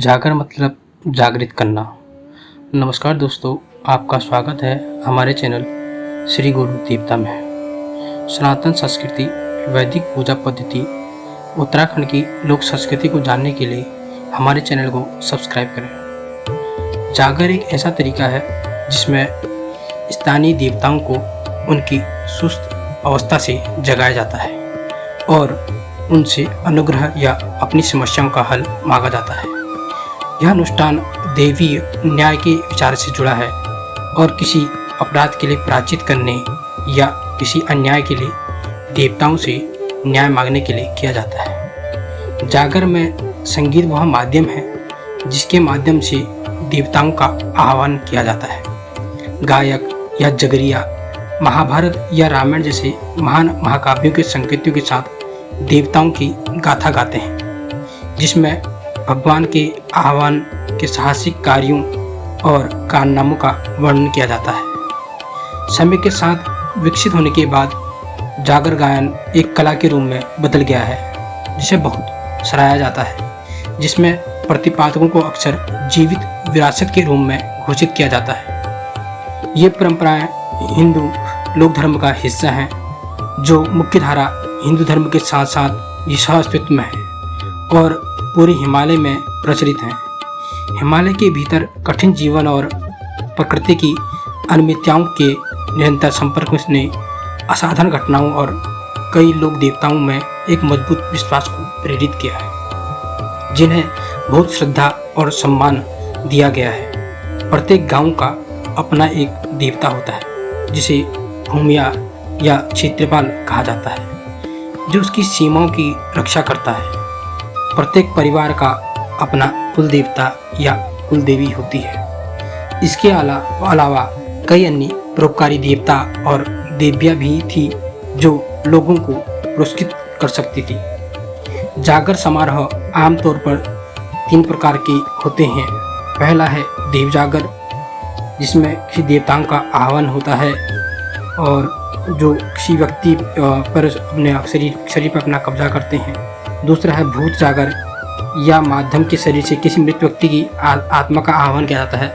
जागर मतलब जागृत करना। नमस्कार दोस्तों, आपका स्वागत है हमारे चैनल श्री गुरु देवता में। सनातन संस्कृति, वैदिक पूजा पद्धति, उत्तराखंड की लोक संस्कृति को जानने के लिए हमारे चैनल को सब्सक्राइब करें। जागर एक ऐसा तरीका है जिसमें स्थानीय देवताओं को उनकी सुस्त अवस्था से जगाया जाता है और उनसे अनुग्रह या अपनी समस्याओं का हल मांगा जाता है। यह अनुष्ठान देवी न्याय के विचार से जुड़ा है और किसी अपराध के लिए प्रायश्चित करने या किसी अन्याय के लिए देवताओं से न्याय मांगने के लिए किया जाता है। जागर में संगीत वह माध्यम है जिसके माध्यम से देवताओं का आह्वान किया जाता है। गायक या जगरिया महाभारत या रामायण जैसे महान महाकाव्यों के संकेतों के साथ देवताओं की गाथा गाते हैं, जिसमें भगवान के आह्वान के साहसिक कार्यों और कारनामों का वर्णन किया जाता है। समय के साथ विकसित होने के बाद जागर गायन एक कला के रूप में बदल गया है, जिसे बहुत सराहा जाता है, जिसमें प्रतिपादकों को अक्सर जीवित विरासत के रूप में घोषित किया जाता है। ये परंपराएं हिंदू लोक धर्म का हिस्सा हैं, जो मुख्य धारा हिंदू धर्म के साथ साथ यह अस्तित्व में है और पूरे हिमालय में प्रचलित हैं। हिमालय के भीतर कठिन जीवन और प्रकृति की अनियमितताओं के निरंतर संपर्क ने असाधारण घटनाओं और कई लोक देवताओं में एक मजबूत विश्वास को प्रेरित किया है, जिन्हें बहुत श्रद्धा और सम्मान दिया गया है। प्रत्येक गांव का अपना एक देवता होता है, जिसे भूमिया या क्षेत्रपाल कहा जाता है, जो उसकी सीमाओं की रक्षा करता है। प्रत्येक परिवार का अपना कुल देवता या कुल देवी होती है। इसके अलावा कई अन्य परोपकारी देवता और देवियाँ भी थी जो लोगों को पुरस्कृत कर सकती थी। जागर समारोह आमतौर पर 3 प्रकार के होते हैं। पहला है देव जागर, जिसमें किसी देवताओं का आह्वान होता है और जो किसी व्यक्ति पर अपने शरीर पर अपना कब्जा करते हैं। दूसरा है भूत जागर, या माध्यम के शरीर से किसी मृत व्यक्ति की आत्मा का आह्वान किया जाता है।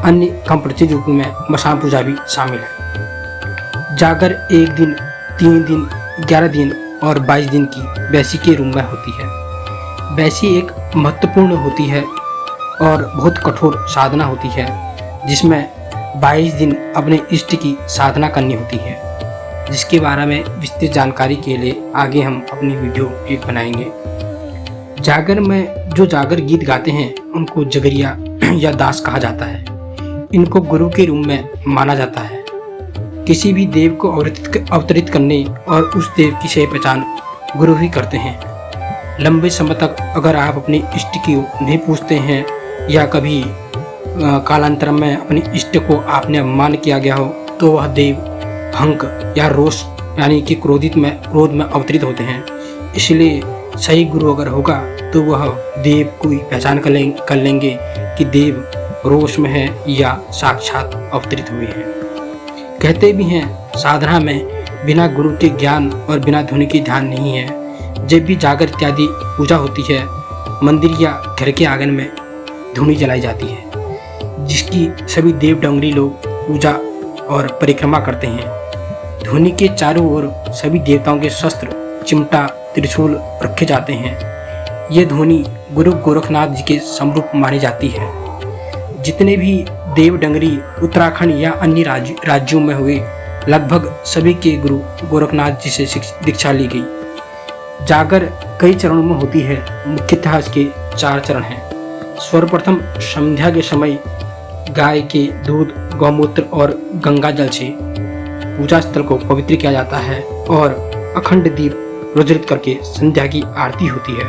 अन्य कम परिचित रूपों में मसान पूजा भी शामिल है। जागर 1 दिन, 3 दिन, 11 दिन और 22 दिन की बैसी के रूप में होती है। बैसी एक महत्वपूर्ण होती है और बहुत कठोर साधना होती है, जिसमें 22 दिन अपने इष्ट की साधना करनी होती है, जिसके बारे में विस्तृत जानकारी के लिए आगे हम अपनी वीडियो एक बनाएंगे। जागर में जो जागर गीत गाते हैं उनको जगरिया या दास कहा जाता है। इनको गुरु के रूप में माना जाता है। किसी भी देव को अवतरित करने और उस देव की सही पहचान गुरु ही करते हैं। लंबे समय तक अगर आप अपने इष्ट की नहीं पूछते हैं या कभी कालांतर में अपने इष्ट को आपने अपमान किया गया हो, तो वह देव हंक या रोष यानी कि क्रोध में अवतरित होते हैं। इसलिए सही गुरु अगर होगा तो वह देव को पहचान कर लेंगे कि देव रोष में है या साक्षात अवतरित हुए हैं। कहते भी हैं साधना में बिना गुरु के ज्ञान और बिना ध्वनि के ध्यान नहीं है। जब भी जागर इत्यादि पूजा होती है, मंदिर या घर के आंगन में धूनी जलाई जाती है, जिसकी सभी देव डोंगरी लोग पूजा और परिक्रमा करते हैं। धूनी के चारों ओर सभी देवताओं के शस्त्र, चिमटा, त्रिशूल रखे जाते हैं। ये धूनी गुरु गोरखनाथ जी के समरूप मानी जाती है। जितने भी देव डंगरी उत्तराखंड या अन्य राज्यों में हुए, लगभग सभी के गुरु गोरखनाथ जी से दीक्षा ली गई। जागर कई चरणों में होती है। मुख्यतः इसके 4 चरण हैं। सर्वप्रथम संध्या के समय गाय के दूध, गौमूत्र और गंगा जल से पूजा स्थल को पवित्र किया जाता है और अखंड दीप प्रज्वलित करके संध्या की आरती होती है।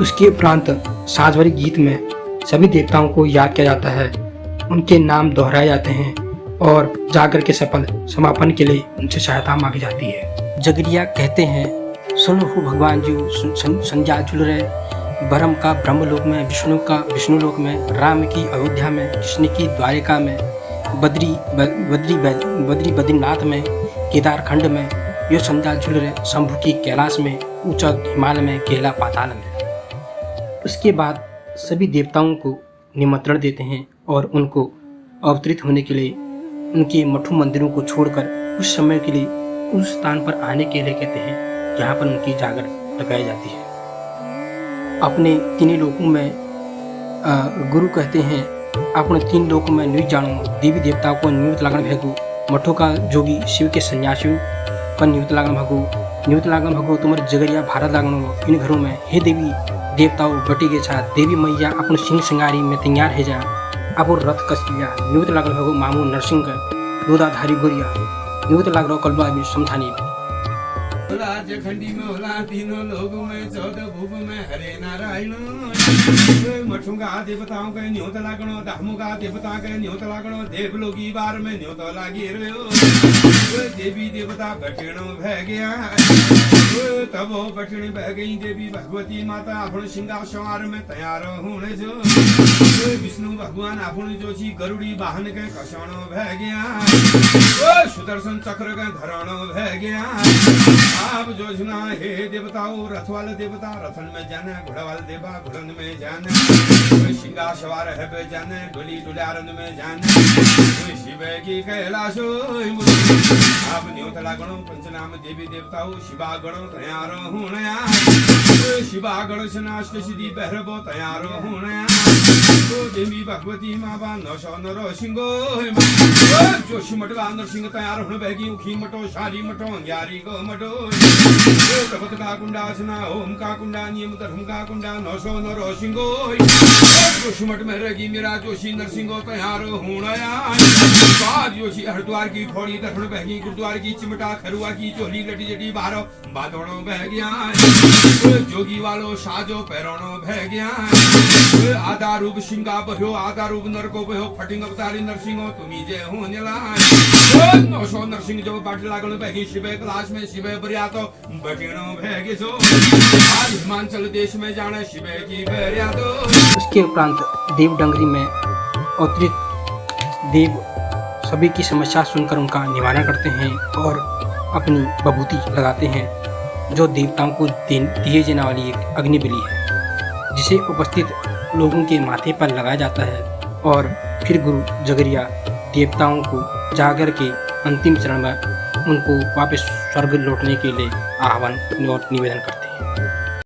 उसके उपरांत साजवरी गीत में सभी देवताओं को याद किया जाता है, उनके नाम दोहराए जाते हैं और जागर के सफल समापन के लिए उनसे सहायता मांगी जाती है। जगरिया कहते हैं, सुनो हो भगवान जी, संध्या झूल रहे, ब्रह्म का ब्रह्मलोक में, विष्णु का विष्णुलोक में, राम की अयोध्या में, कृष्ण की द्वारिका में, बद्रीनाथ में, केदारखंड में, यो संध्या झूल रहे शंभु की कैलाश में, ऊंचा हिमालय में, केला पाताल में। उसके बाद सभी देवताओं को निमंत्रण देते हैं और उनको अवतरित होने के लिए उनके मठों मंदिरों को छोड़कर कुछ समय के लिए उस स्थान पर आने के लिए कहते हैं जहाँ पर उनकी जागर लगाई जाती है। अपने तीन लोकों में गुरु कहते हैं अपने 3 लोकों में नियुक्त जानो, देवी देवताओं को नियुक्त लागण भेगो, मठों का जोगी शिव के सन्यासियों का नियुक्त लागण भगो तुम्हारे जगरिया भारत लागणो इन घरों में। हे देवी देवताओं बटी के साथ देवी मैया अपन सिंह सिंगारी में तैयार है जा, अब वो रथ कस लिया नियुक्त लागण भगो मामू नरसिंह का दूधाधारी गोरिया नियुक्त लाग रहो कलबा भी समझानी खंडी में होला तीनों लोगों में 14 भूप में हरे नारायण मठों का देवताओं के न्योत लागणो, दामों का देवता के न्योत लागणो, देवलोकी बार में न्योत लागी रे देवी देवता बटेणो भय गया तब वो बटनी बह गई। देवी भगवती माता अपन सिंगार सवार में तैयार होने जो विष्णु भगवान अपन जो छी गरुड़ी वाहन के कषाणो भय गया, सुदर्शन चक्र के धराणो भय गया। आप जोजना हे देवताओं रथ वाले देवता रथन में जाने, घोड़ा वाले देवा घोड़न में जाने, कोई सिंगार सवार है पे जाने, डोली डुलारन में जाने, कोई शिव की कैलाशो आप न्योत लागणो पंचनाम देवी देवताओं शिवा गणो तैयार होने, शिवा गण शनाष्ट सिद्धि भैरवो तैयार होने, देवी भगवती मावा नशो नरो सिंगो जोशी मटवा नरसिंह तैयार होने बैगी उखी मटो शारी मटो ग्यारी को मटो तपत का कुंडा सना ओम का कुंडा नियम धर्म का कुंडा नशो नरो सिंगो जोशी मट में रहेगी मेरा जोशी नरसिंहो तैयार होना। जोशी हरिद्वार की थोड़ी दर्शन बहगी गुरुद्वार की चिमटा खरुआ की चोली लटी जटी बारो बादोड़ो बह गया, जोगी वालो साजो पैरोनो बह गया, आधा रूप सिंगा बहो आधा रूप नरको बहो फटिंग अवतारी नरसिंहो तुम्ही जे हो निला नौशो नरसिंह जो बाट लागण बहगी शिवे क्लास में शिवे बरियातो बटिणो बहगे सो आज हिमाचल देश में जाने शिवे की बरियातो। उसके उपरांत देव डंगरी में अवतरित देव सभी की समस्या सुनकर उनका निवारण करते हैं और अपनी बभूति लगाते हैं जो देवताओं को दिए जाने वाली एक अग्निबलि है जिसे उपस्थित लोगों के माथे पर लगाया जाता है और फिर गुरु जगरिया देवताओं को जागर के अंतिम चरण में उनको वापस स्वर्ग लौटने के लिए आह्वान और निवेदन करते हैं।